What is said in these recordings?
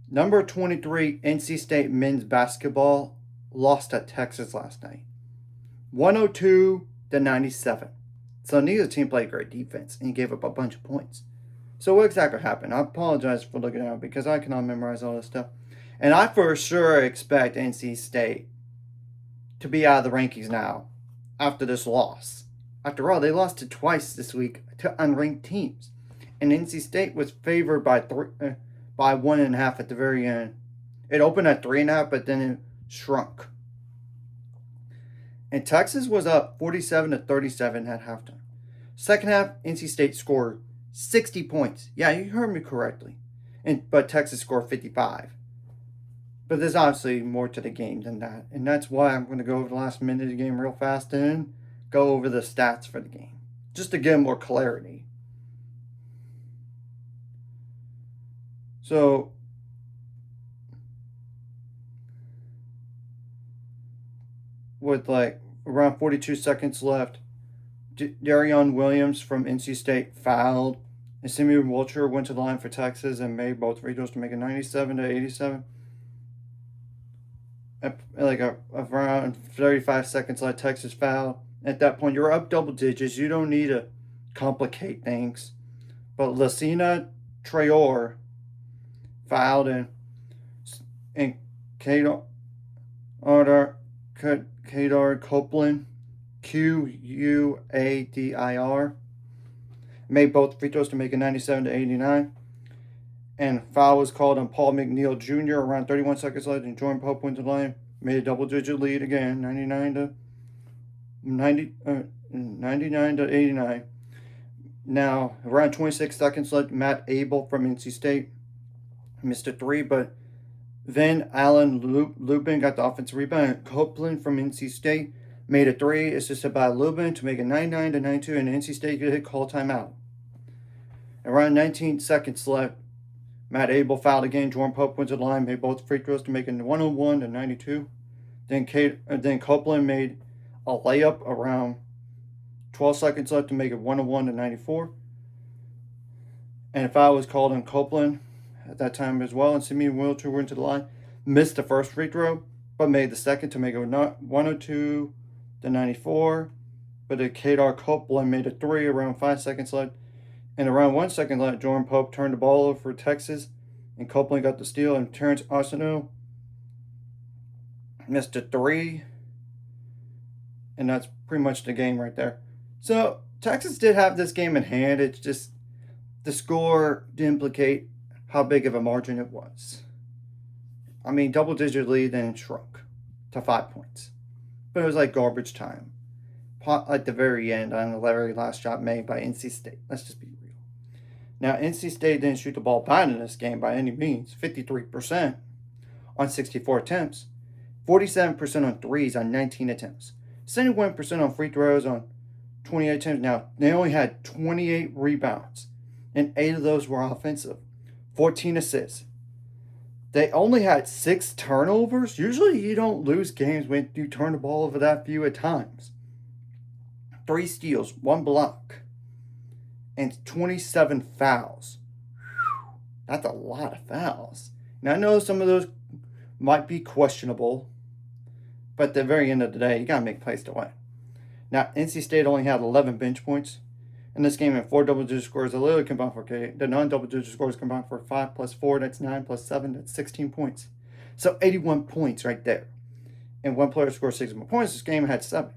Number 23, NC State men's basketball lost at Texas last night, 102 to 97. So neither team played great defense and gave up a bunch of points. So what exactly happened? I apologize for looking at it because I cannot memorize all this stuff. And I for sure expect NC State to be out of the rankings now after this loss. After all, they lost to twice this week to unranked teams, and NC State was favored by 1.5 at the very end. It opened at 3.5, but then it shrunk. And Texas was up 47 to 37 at halftime. Second half, NC State scored 60 points. Yeah, you heard me correctly. But Texas scored 55. But there's obviously more to the game than that. And that's why I'm going to go over the last minute of the game real fast and go over the stats for the game, just to get more clarity. So, with like around 42 seconds left, Darion Williams from NC State fouled, and Simeon Wilcher went to the line for Texas and made both free throws to make it 97 to 87. Around 35 seconds left, Texas fouled. At that point, you're up double digits. You don't need to complicate things. But Lucina Traore fouled, and Kadar Copeland, Quadir, made both free throws to make it 97 to 89. And foul was called on Paul McNeil Jr. around 31 seconds left, and Jordan Pope went to the line, made a double-digit lead again, 99 to 89. Now, around 26 seconds left, Matt Abel from NC State missed a three, but then Alan Lubin got the offensive rebound. Copeland from NC State made a three, assisted by Lubin to make it 99 to 92, and NC State could hit call timeout. Around 19 seconds left, Matt Abel fouled again. Jordan Pope went to the line, made both free throws to make it 101 to 92. Then Copeland made a layup around 12 seconds left to make it 101 to 94. And a foul was called on Copeland at that time as well. And Simeon Wilcher went to the line, missed the first free throw, but made the second to make it 102 to 94. But Kadar Copeland made a three around 5 seconds left. And around 1 second left, Jordan Pope turned the ball over for Texas, and Copeland got the steal, and Terrence Arsenault missed a three. And that's pretty much the game right there. So Texas did have this game in hand. It's just the score didn't implicate how big of a margin it was. I mean, double-digit lead, then it shrunk to 5 points. But it was like garbage time. At the very end on the very last shot made by NC State. Let's just be real. Now, NC State didn't shoot the ball bad in this game by any means. 53% on 64 attempts. 47% on threes on 19 attempts. 71% on free throws on 28 attempts. Now, they only had 28 rebounds, and 8 of those were offensive. 14 assists. They only had 6 turnovers. Usually you don't lose games when you turn the ball over that few at times. 3 steals, 1 block, and 27 fouls. Whew, that's a lot of fouls. Now, I know some of those might be questionable, but at the very end of the day, you got to make plays to win. Now, NC State only had 11 bench points in this game, and 4 double-digit scores. The literally combined for the non-double-digit scores combined for 5 plus 4, that's 9 plus 7, that's 16 points. So 81 points right there. And one player scored 6 more points. This game had 7.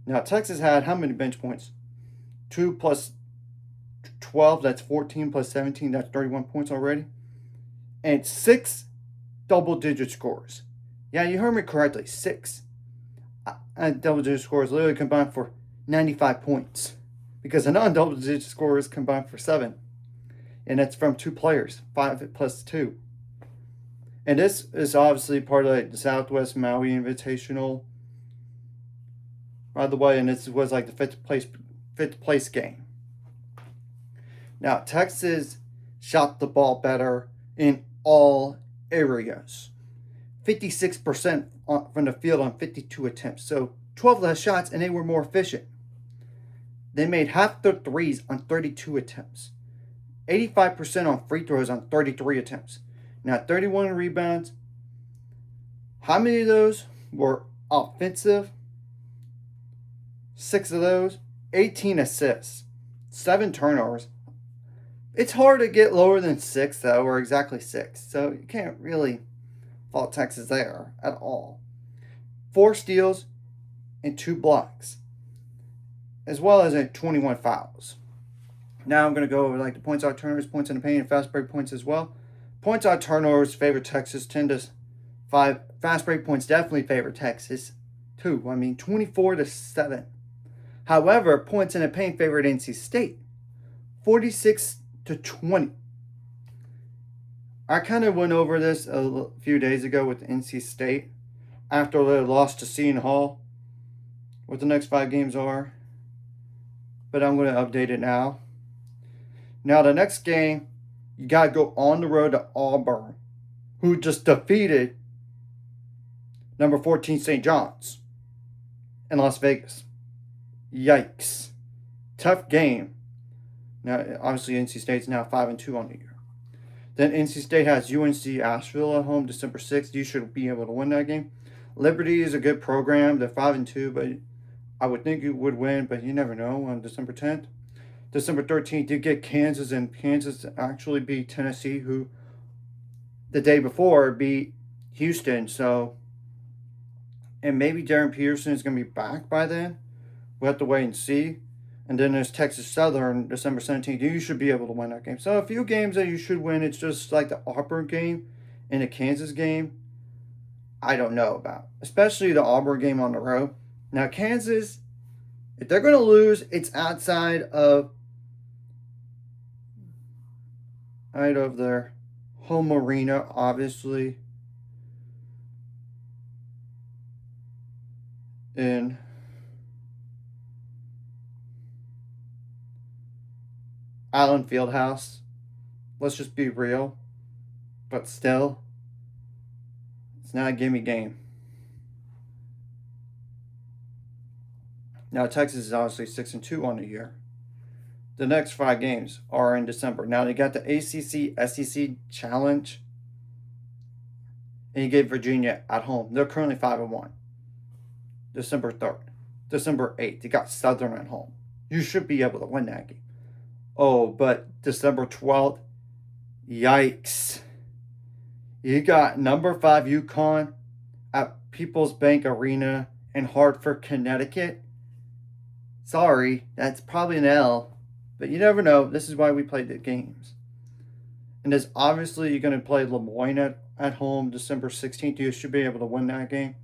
Now, Texas had how many bench points? 2 plus 12, that's 14, plus 17, that's 31 points already. And 6 double-digit scores. Yeah, you heard me correctly, 6 double-digit scores literally combined for 95 points. Because the non-double-digit scores combined for 7. And that's from 2 players, 5 plus 2. And this is obviously part of the Southwest Maui Invitational, by the way, and this was like the fifth place game. Now, Texas shot the ball better in all areas. 56% from the field on 52 attempts. So 12 less shots, and they were more efficient. They made half their threes on 32 attempts. 85% on free throws on 33 attempts. Now, 31 rebounds. How many of those were offensive? 6 of those. 18 assists. 7 turnovers. It's hard to get lower than 6, though, or exactly 6. So you can't really fault Texas there at all. 4 steals and 2 blocks, as well as 21 fouls. Now I'm going to go over the points out turnovers, points in the paint, and fast break points as well. Points out turnovers favor Texas 10-5. Fast break points definitely favor Texas too. 24-7. However, points in the paint favored NC State 46-20. I kind of went over this a few days ago with NC State after they lost to Seton Hall, what the next 5 games are. But I'm going to update it now. Now, the next game, you got to go on the road to Auburn, who just defeated number 14 St. John's in Las Vegas. Yikes. Tough game. Now, obviously, NC State's now 5-2 on the year. Then NC State has UNC Asheville at home December 6th. You should be able to win that game. Liberty is a good program. They're 5-2, but I would think you would win, but you never know on December 10th. December 13th, you get Kansas, and Kansas actually beat Tennessee, who the day before beat Houston. So, and maybe Darren Peterson is going to be back by then. We'll have to wait and see. And then there's Texas Southern, December 17th. You should be able to win that game. So a few games that you should win. It's just like the Auburn game and the Kansas game, I don't know about. Especially the Auburn game on the road. Now, Kansas, if they're going to lose, it's outside of their home arena, obviously. In Allen Fieldhouse. Let's just be real. But still, it's not a gimme game. Now, Texas is obviously 6-2 on the year. The next 5 games are in December. Now, they got the ACC SEC Challenge. And you get Virginia at home. They're currently 5-1. December 3rd. December 8th. You got Southern at home. You should be able to win that game. Oh, but December 12th. Yikes. You got number 5 UConn at People's Bank Arena in Hartford, Connecticut. Sorry, that's probably an L. But you never know. This is why we play the games. And there's obviously you're going to play Lemoyne at home December 16th. You should be able to win that game.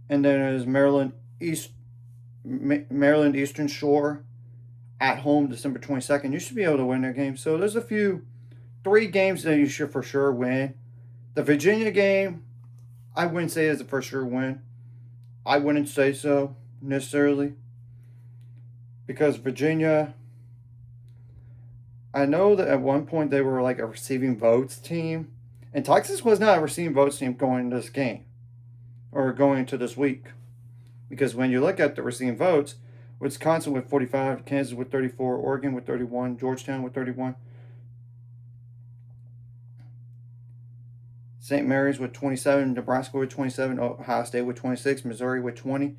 And then there's Maryland Eastern Shore at home December 22nd. You should be able to win that game. So there's 3 games that you should for sure win. The Virginia game, I wouldn't say is a for sure win. I wouldn't say so necessarily. Because Virginia, I know that at one point they were like a receiving votes team. And Texas was not a receiving votes team going into this game. Or going into this week. Because when you look at the receiving votes, Wisconsin with 45, Kansas with 34, Oregon with 31, Georgetown with 31, St. Mary's with 27, Nebraska with 27, Ohio State with 26, Missouri with 20,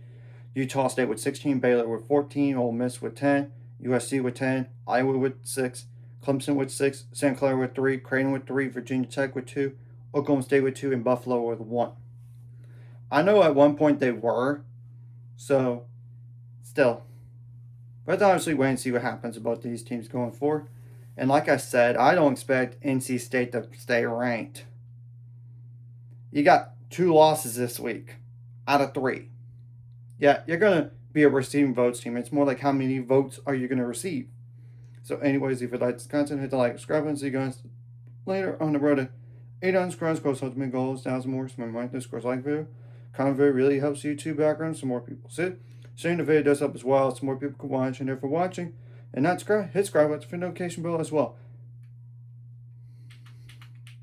Utah State with 16, Baylor with 14, Ole Miss with 10, USC with 10, Iowa with 6, Clemson with 6, St. Clair with 3, Creighton with 3, Virginia Tech with 2, Oklahoma State with 2, and Buffalo with 1. I know at one point they were, so still. But obviously wait and see what happens about these teams going forward. And like I said, I don't expect NC State to stay ranked. You got 2 losses this week out of 3. Yeah, you're going to be a receiving votes team. It's more like how many votes are you going to receive. So anyways, if you like this content, hit the like, subscribe, and see you guys later on the road to 800 subscribers, ultimate goal is 1,000 more. So remember, like this, scores like video. Comment video really helps YouTube background so more people see it. Sharing the video does help as well, so more people can watch. And if you're watching and not subscribe, hit subscribe with the notification bell as well.